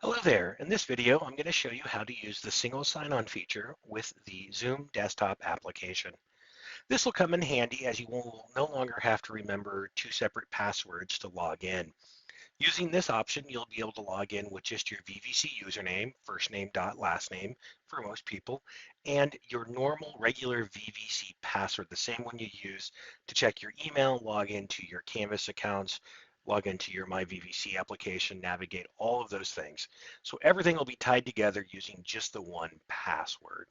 Hello there. In this video, I'm going to show you how to use the single sign-on feature with the Zoom desktop application. This will come in handy as you will no longer have to remember two separate passwords to log in. Using this option, you'll be able to log in with just your VVC username, first name dot last name for most people, and your normal regular VVC password, the same one you use to check your email, log into your Canvas accounts, log into your My VVC application, navigate all of those things. So everything will be tied together using just the one password.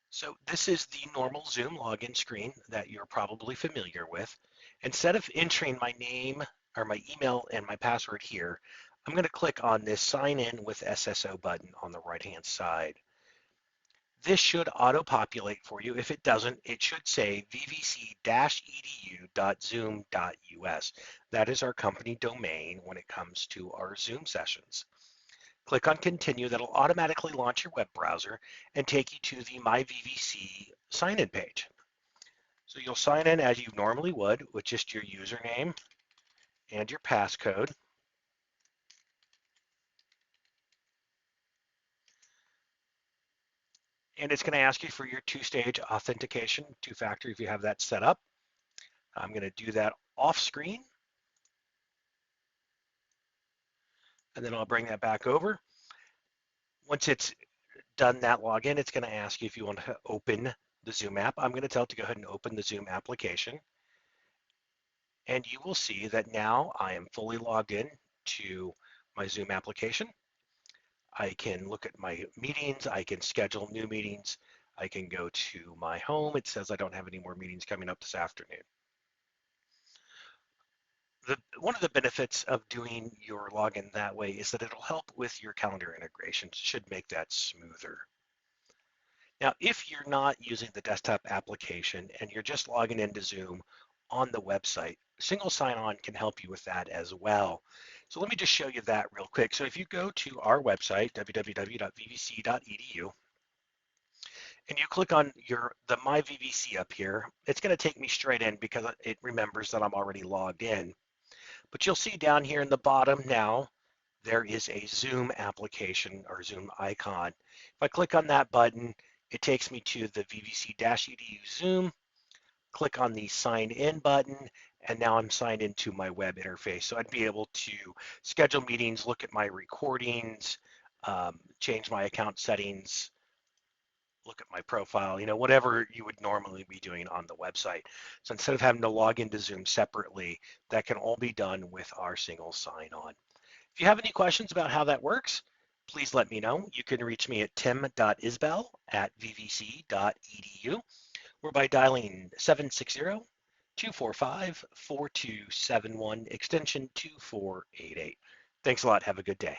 So this is the normal Zoom login screen that you're probably familiar with. Instead of entering my name or my email and my password here, I'm going to click on this sign in with SSO button on the right hand side. This should auto-populate for you. If it doesn't, it should say vvc-edu.zoom.us. That is our company domain when it comes to our Zoom sessions. Click on Continue. That'll automatically launch your web browser and take you to the My VVC sign-in page. So you'll sign in as you normally would with just your username and your passcode. And it's going to ask you for your two-stage authentication, two-factor if you have that set up. I'm going to do that off screen. And then I'll bring that back over. Once it's done that login, it's going to ask you if you want to open the Zoom app. I'm going to tell it to go ahead and open the Zoom application. And you will see that now I am fully logged in to my Zoom application. I can look at my meetings. I can schedule new meetings. I can go to my home. It says I don't have any more meetings coming up this afternoon. One of the benefits of doing your login that way is that it'll help with your calendar integration. It should make that smoother. Now, if you're not using the desktop application and you're just logging into Zoom on the website, single sign-on can help you with that as well. So let me just show you that real quick. So if you go to our website, www.vvc.edu, and you click on the My VVC up here, it's going to take me straight in because it remembers that I'm already logged in. But you'll see down here in the bottom now, there is a Zoom application or Zoom icon. If I click on that button, it takes me to the VVC-edu Zoom. Click on the sign in button, and now I'm signed into my web interface. So I'd be able to schedule meetings, look at my recordings, change my account settings, look at my profile, whatever you would normally be doing on the website. So instead of having to log into Zoom separately, that can all be done with our single sign-on. If you have any questions about how that works, please let me know. You can reach me at tim.isbell@vvc.edu or by dialing 760-245-4271, extension 2488. Thanks a lot. Have a good day.